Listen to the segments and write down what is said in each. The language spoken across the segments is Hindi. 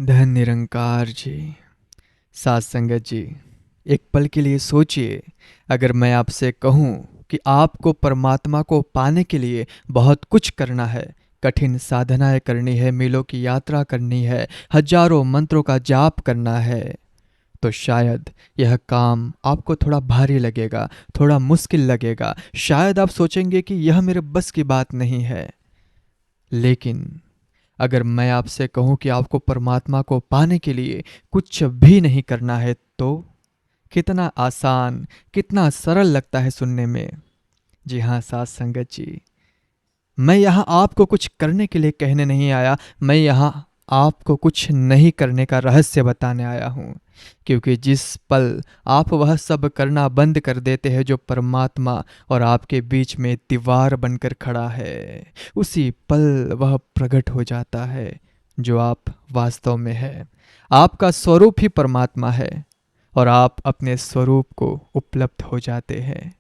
धन निरंकार जी, सात संगत जी, एक पल के लिए सोचिए। अगर मैं आपसे कहूँ कि आपको परमात्मा को पाने के लिए बहुत कुछ करना है, कठिन साधनाएं करनी है, मीलों की यात्रा करनी है, हजारों मंत्रों का जाप करना है, तो शायद यह काम आपको थोड़ा भारी लगेगा, थोड़ा मुश्किल लगेगा। शायद आप सोचेंगे कि यह मेरे बस की बात नहीं है। लेकिन अगर मैं आपसे कहूं कि आपको परमात्मा को पाने के लिए कुछ भी नहीं करना है, तो कितना आसान, कितना सरल लगता है सुनने में। जी हाँ साथ संगत जी, मैं यहाँ आपको कुछ करने के लिए कहने नहीं आया, मैं यहाँ आपको कुछ नहीं करने का रहस्य बताने आया हूँ। क्योंकि जिस पल आप वह सब करना बंद कर देते हैं जो परमात्मा और आपके बीच में दीवार बनकर खड़ा है, उसी पल वह प्रकट हो जाता है जो आप वास्तव में है। आपका स्वरूप ही परमात्मा है और आप अपने स्वरूप को उपलब्ध हो जाते हैं।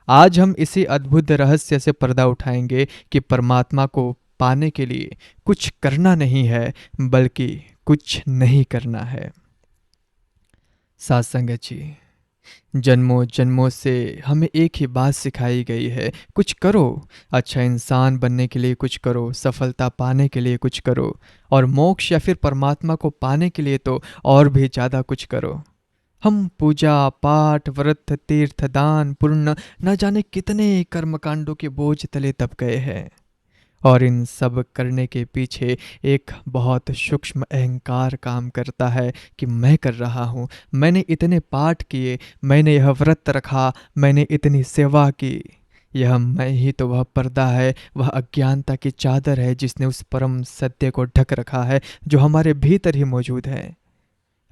आज हम इसी अद्भुत रहस्य से पर्दा उठाएंगे कि परमात्मा को पाने के लिए कुछ करना नहीं है, बल्कि कुछ नहीं करना है। साथ संगत जी, जन्मों जन्मों से हमें एक ही बात सिखाई गई है, कुछ करो। अच्छा इंसान बनने के लिए कुछ करो, सफलता पाने के लिए कुछ करो, और मोक्ष या फिर परमात्मा को पाने के लिए तो और भी ज़्यादा कुछ करो। हम पूजा पाठ व्रत तीर्थ दान पुण्य न जाने कितने कर्मकांडों के बोझ तले दब गए हैं, और इन सब करने के पीछे एक बहुत सूक्ष्म अहंकार काम करता है कि मैं कर रहा हूँ, मैंने इतने पाठ किए, मैंने यह व्रत रखा, मैंने इतनी सेवा की। यह मैं ही तो वह पर्दा है, वह अज्ञानता की चादर है जिसने उस परम सत्य को ढक रखा है जो हमारे भीतर ही मौजूद है।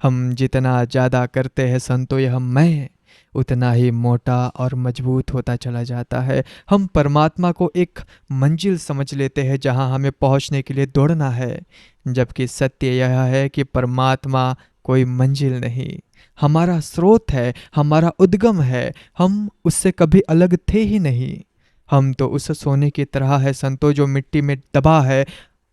हम जितना ज़्यादा करते हैं संतो यह मैं, उतना ही मोटा और मजबूत होता चला जाता है। हम परमात्मा को एक मंजिल समझ लेते हैं जहां हमें पहुंचने के लिए दौड़ना है, जबकि सत्य यह है कि परमात्मा कोई मंजिल नहीं, हमारा स्रोत है, हमारा उद्गम है। हम उससे कभी अलग थे ही नहीं। हम तो उस सोने की तरह है संतो जो मिट्टी में दबा है।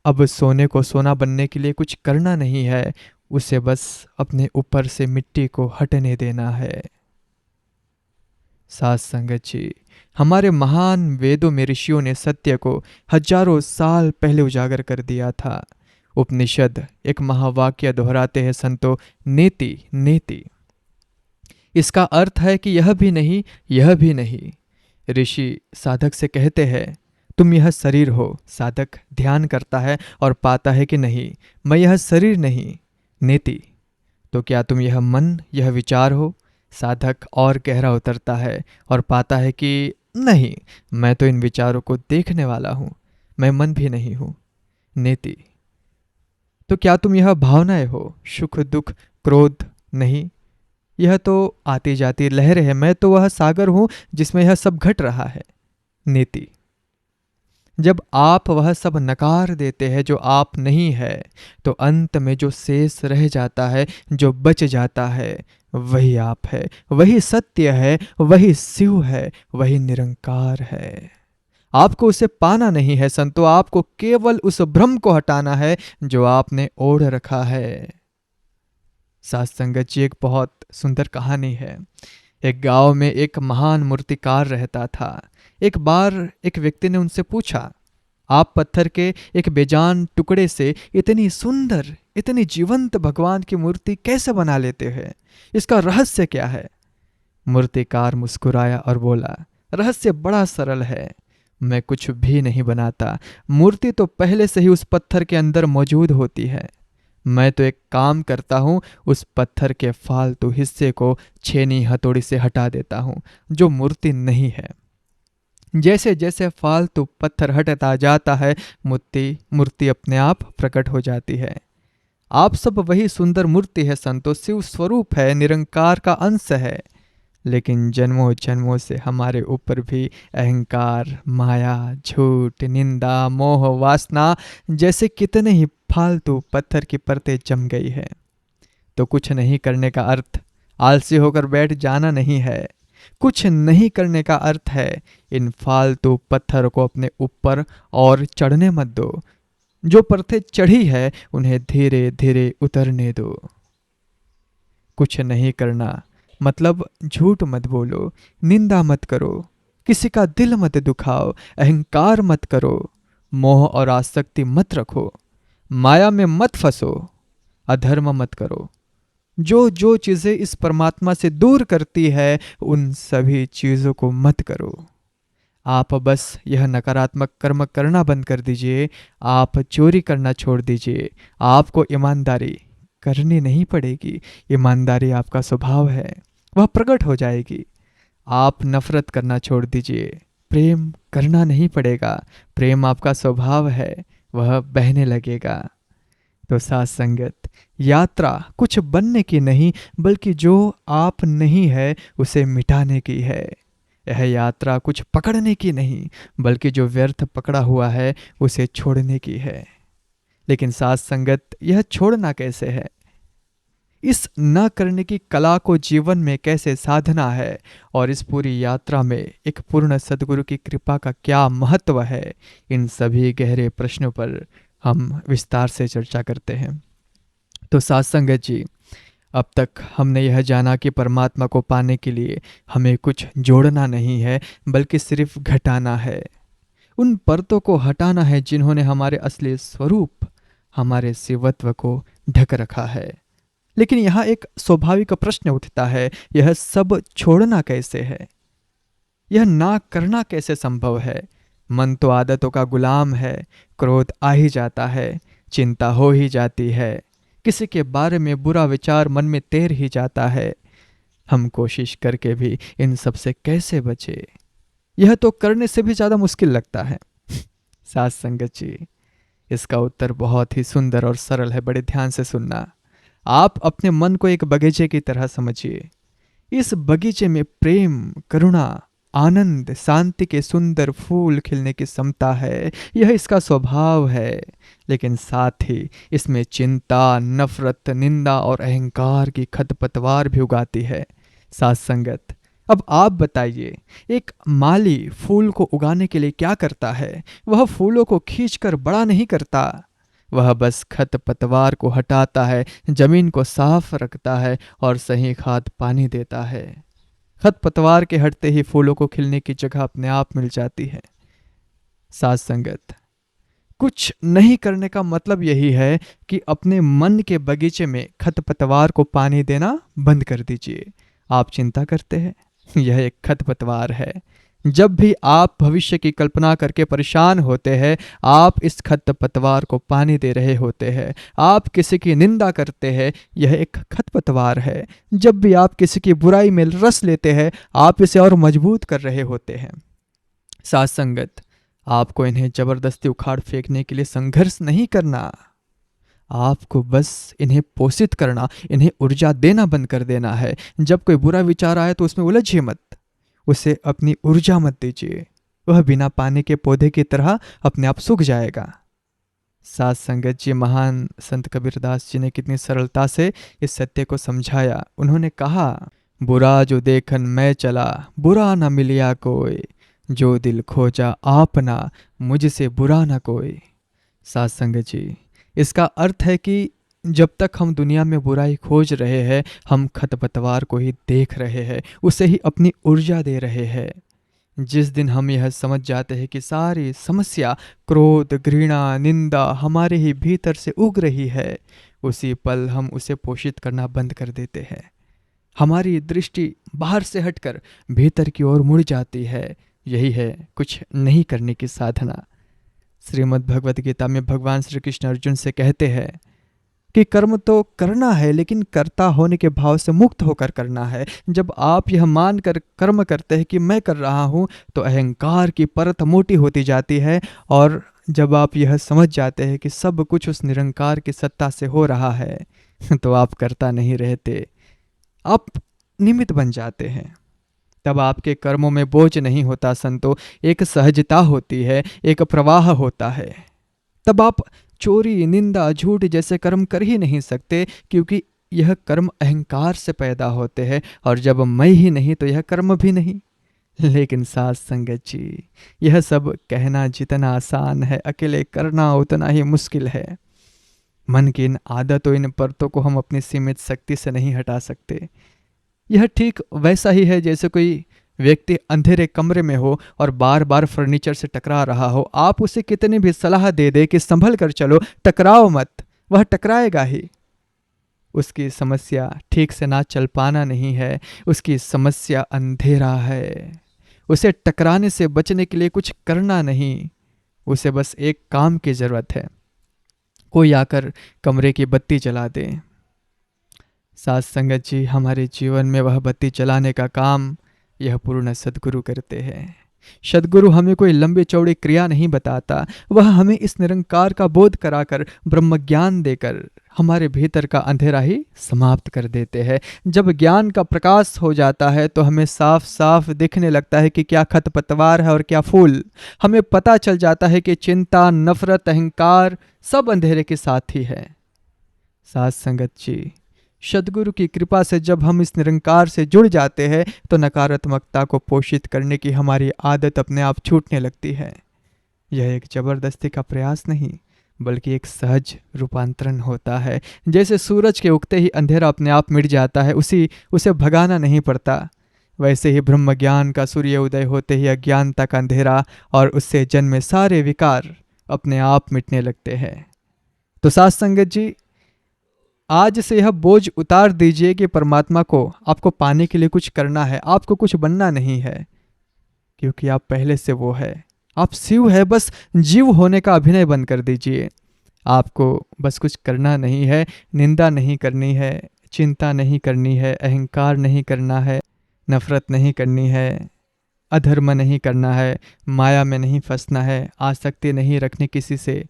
अब सोने को सोना बनने के लिए कुछ करना नहीं है, उसे बस अपने ऊपर से मिट्टी को हटने देना है। साथ संगत जी, हमारे महान वेदों में ऋषियों ने सत्य को हजारों साल पहले उजागर कर दिया था। उपनिषद एक महावाक्य दोहराते हैं संतो, नेति नेति। इसका अर्थ है कि यह भी नहीं, यह भी नहीं। ऋषि साधक से कहते हैं, तुम यह शरीर हो। साधक ध्यान करता है और पाता है कि नहीं, मैं यह शरीर नहीं। नेति, तो क्या तुम यह मन, यह विचार हो? साधक और गहरा उतरता है और पाता है कि नहीं, मैं तो इन विचारों को देखने वाला हूं, मैं मन भी नहीं हूं। नेति, तो क्या तुम यह भावनाएं हो? सुख दुख क्रोध? नहीं, यह तो आती जाती लहरें है, मैं तो वह सागर हूं जिसमें यह सब घट रहा है। नेति, जब आप वह सब नकार देते हैं जो आप नहीं है, तो अंत में जो शेष रह जाता है, जो बच जाता है, वही आप है, वही सत्य है, वही शिव है, वही निरंकार है। आपको उसे पाना नहीं है संतो, आपको केवल उस भ्रम को हटाना है जो आपने ओढ़ रखा है। साथ संगत जी, एक बहुत सुंदर कहानी है। एक गांव में एक महान मूर्तिकार रहता था। एक बार एक व्यक्ति ने उनसे पूछा, आप पत्थर के एक बेजान टुकड़े से इतनी सुंदर, इतनी जीवंत भगवान की मूर्ति कैसे बना लेते हैं? इसका रहस्य क्या है? मूर्तिकार मुस्कुराया और बोला, रहस्य बड़ा सरल है, मैं कुछ भी नहीं बनाता। मूर्ति तो पहले से ही उस पत्थर के अंदर मौजूद होती है। मैं तो एक काम करता हूँ, उस पत्थर के फालतू हिस्से को छेनी हथौड़ी से हटा देता हूँ, जो मूर्ति नहीं है। जैसे जैसे फालतू पत्थर हटता जाता है, मूर्ति अपने आप प्रकट हो जाती है। आप सब वही सुंदर मूर्ति है संतो, शिव स्वरूप है, निरंकार का अंश है। लेकिन जन्मों जन्मों से हमारे ऊपर भी अहंकार, माया, झूठ, निंदा, मोह, वासना जैसे कितने ही फालतू पत्थर की परतें जम गई है। तो कुछ नहीं करने का अर्थ आलसी होकर बैठ जाना नहीं है। कुछ नहीं करने का अर्थ है इन फालतू पत्थर को अपने ऊपर और चढ़ने मत दो। जो परतें चढ़ी है उन्हें धीरे धीरे उतरने दो। कुछ नहीं करना मतलब झूठ मत बोलो, निंदा मत करो, किसी का दिल मत दुखाओ, अहंकार मत करो, मोह और आसक्ति मत रखो, माया में मत फंसो, अधर्म मत करो। जो जो चीजें इस परमात्मा से दूर करती है उन सभी चीजों को मत करो। आप बस यह नकारात्मक कर्म करना बंद कर दीजिए। आप चोरी करना छोड़ दीजिए। आपको ईमानदारी करनी नहीं पड़ेगी। ईमानदारी आपका स्वभाव है, वह प्रकट हो जाएगी। आप नफरत करना छोड़ दीजिए। प्रेम करना नहीं पड़ेगा। प्रेम आपका स्वभाव है, वह बहने लगेगा। तो साथ संगत, यात्रा कुछ बनने की नहीं बल्कि जो आप नहीं है उसे मिटाने की है। यह यात्रा कुछ पकड़ने की नहीं बल्कि जो व्यर्थ पकड़ा हुआ है उसे छोड़ने की है। लेकिन साथ संगत, यह छोड़ना कैसे है? इस न करने की कला को जीवन में कैसे साधना है और इस पूरी यात्रा में एक पूर्ण सद्गुरु की कृपा का क्या महत्व है, इन सभी गहरे प्रश्नों पर हम विस्तार से चर्चा करते हैं। तो साथ संगत जी, अब तक हमने यह जाना कि परमात्मा को पाने के लिए हमें कुछ जोड़ना नहीं है बल्कि सिर्फ घटाना है। उन परतों को हटाना है जिन्होंने हमारे असली स्वरूप, हमारे शिवत्व को ढक रखा है। लेकिन यहाँ एक स्वाभाविक प्रश्न उठता है, यह सब छोड़ना कैसे है? यह ना करना कैसे संभव है? मन तो आदतों का गुलाम है। क्रोध आ ही जाता है, चिंता हो ही जाती है, किसी के बारे में बुरा विचार मन में तैर ही जाता है। हम कोशिश करके भी इन सब से कैसे बचे? यह तो करने से भी ज्यादा मुश्किल लगता है। साथ संगत जी, इसका उत्तर बहुत ही सुंदर और सरल है। बड़े ध्यान से सुनना। आप अपने मन को एक बगीचे की तरह समझिए। इस बगीचे में प्रेम, करुणा, आनंद, शांति के सुंदर फूल खिलने की क्षमता है। यह इसका स्वभाव है। लेकिन साथ ही इसमें चिंता, नफरत, निंदा और अहंकार की खरपतवार भी उगाती है। साथ संगत, अब आप बताइए, एक माली फूल को उगाने के लिए क्या करता है? वह फूलों को खींचकर बड़ा नहीं करता, वह बस खरपतवार को हटाता है, जमीन को साफ रखता है और सही खाद पानी देता है। खरपतवार के हटते ही फूलों को खिलने की जगह अपने आप मिल जाती है। साथ संगत, कुछ नहीं करने का मतलब यही है कि अपने मन के बगीचे में खरपतवार को पानी देना बंद कर दीजिए। आप चिंता करते हैं, यह एक खरपतवार है। जब भी आप भविष्य की कल्पना करके परेशान होते हैं, आप इस खरपतवार को पानी दे रहे होते हैं। आप किसी की निंदा करते हैं, यह एक खरपतवार है। जब भी आप किसी की बुराई में रस लेते हैं, आप इसे और मजबूत कर रहे होते हैं। साथ संगत, आपको इन्हें जबरदस्ती उखाड़ फेंकने के लिए संघर्ष नहीं करना। आपको बस इन्हें पोषित करना, इन्हें ऊर्जा देना बंद कर देना है। जब कोई बुरा विचार आए तो उसमें उलझिए मत, उसे अपनी ऊर्जा मत दीजिए। वह बिना पानी के पौधे की तरह अपने आप सूख जाएगा। साथ संगत जी, महान संत कबीरदास जी ने कितनी सरलता से इस सत्य को समझाया। उन्होंने कहा, बुरा जो देखन मैं चला, बुरा न मिलिया कोई, जो दिल खोजा आपना, मुझसे बुरा न कोई। साथ संगत जी, इसका अर्थ है कि जब तक हम दुनिया में बुराई खोज रहे हैं, हम खरपतवार को ही देख रहे हैं, उसे ही अपनी ऊर्जा दे रहे हैं। जिस दिन हम यह समझ जाते हैं कि सारी समस्या, क्रोध, घृणा, निंदा हमारे ही भीतर से उग रही है, उसी पल हम उसे पोषित करना बंद कर देते हैं। हमारी दृष्टि बाहर से हटकर भीतर की ओर मुड़ जाती है। यही है कुछ नहीं करने की साधना। श्रीमद् भगवत गीता में भगवान श्री कृष्ण अर्जुन से कहते हैं कि कर्म तो करना है, लेकिन कर्ता होने के भाव से मुक्त होकर करना है। जब आप यह मानकर कर्म करते हैं कि मैं कर रहा हूँ, तो अहंकार की परत मोटी होती जाती है। और जब आप यह समझ जाते हैं कि सब कुछ उस निरंकार की सत्ता से हो रहा है, तो आप कर्ता नहीं रहते, आप निमित्त बन जाते हैं। तब आपके कर्मों में बोझ नहीं होता संतो, एक सहजता होती है, एक प्रवाह होता है। तब आप चोरी, निंदा, झूठ जैसे कर्म कर ही नहीं सकते, क्योंकि यह कर्म अहंकार से पैदा होते हैं। और जब मैं ही नहीं तो यह कर्म भी नहीं। लेकिन साथ संगत जी, यह सब कहना जितना आसान है, अकेले करना उतना ही मुश्किल है। मन की इन आदतों, इन परतों को हम अपनी सीमित शक्ति से नहीं हटा सकते। यह ठीक वैसा ही है जैसे कोई व्यक्ति अंधेरे कमरे में हो और बार बार फर्नीचर से टकरा रहा हो। आप उसे कितनी भी सलाह दे दे कि संभल कर चलो, टकराओ मत, वह टकराएगा ही। उसकी समस्या ठीक से ना चल पाना नहीं है, उसकी समस्या अंधेरा है। उसे टकराने से बचने के लिए कुछ करना नहीं, उसे बस एक काम की ज़रूरत है, कोई आकर कमरे की बत्ती जला दे। साथ संगत जी, हमारे जीवन में वह बत्ती जलाने का काम यह पूर्ण सद्गुरु करते हैं। सद्गुरु हमें कोई लंबी चौड़ी क्रिया नहीं बताता, वह हमें इस निरंकार का बोध कराकर, ब्रह्म ज्ञान देकर हमारे भीतर का अंधेरा ही समाप्त कर देते हैं। जब ज्ञान का प्रकाश हो जाता है तो हमें साफ साफ दिखने लगता है कि क्या खरपतवार है और क्या फूल। हमें पता चल जाता है कि चिंता, नफरत, अहंकार सब अंधेरे के साथ ही है। साथ संगत जी, सद्गुरु की कृपा से जब हम इस निरंकार से जुड़ जाते हैं तो नकारात्मकता को पोषित करने की हमारी आदत अपने आप छूटने लगती है। यह एक जबरदस्ती का प्रयास नहीं, बल्कि एक सहज रूपांतरण होता है। जैसे सूरज के उगते ही अंधेरा अपने आप मिट जाता है, उसे भगाना नहीं पड़ता, वैसे ही ब्रह्म ज्ञान का सूर्य उदय होते ही अज्ञानता का अंधेरा और उससे जन्मे सारे विकार अपने आप मिटने लगते हैं। तो साथ संगत जी, आज से यह बोझ उतार दीजिए कि परमात्मा को आपको पाने के लिए कुछ करना है, आपको कुछ बनना नहीं है, क्योंकि आप पहले से वो है। आप शिव है, बस जीव होने का अभिनय बंद कर दीजिए। आपको बस कुछ करना नहीं है, निंदा नहीं करनी है, चिंता नहीं करनी है, अहंकार नहीं करना है, नफरत नहीं करनी है, अधर्म नहीं करना है, माया में नहीं फंसना है, आसक्ति नहीं रखनी किसी से।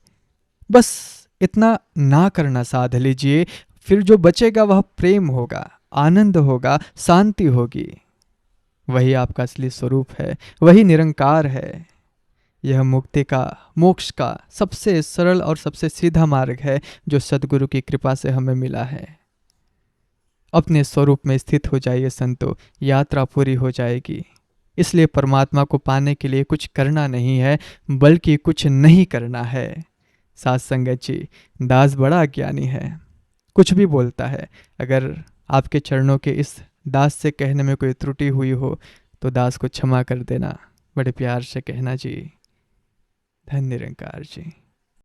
बस इतना ना करना साध लीजिए, फिर जो बचेगा वह प्रेम होगा, आनंद होगा, शांति होगी। वही आपका असली स्वरूप है, वही निरंकार है। यह मुक्ति का, मोक्ष का सबसे सरल और सबसे सीधा मार्ग है जो सद्गुरु की कृपा से हमें मिला है। अपने स्वरूप में स्थित हो जाइए संतो, यात्रा पूरी हो जाएगी। इसलिए परमात्मा को पाने के लिए कुछ करना नहीं है, बल्कि कुछ नहीं करना है। साथ संगत जी, दास बड़ा अज्ञानी है, कुछ भी बोलता है। अगर आपके चरणों के इस दास से कहने में कोई त्रुटि हुई हो तो दास को क्षमा कर देना, बड़े प्यार से कहना जी। धन्य निरंकार जी।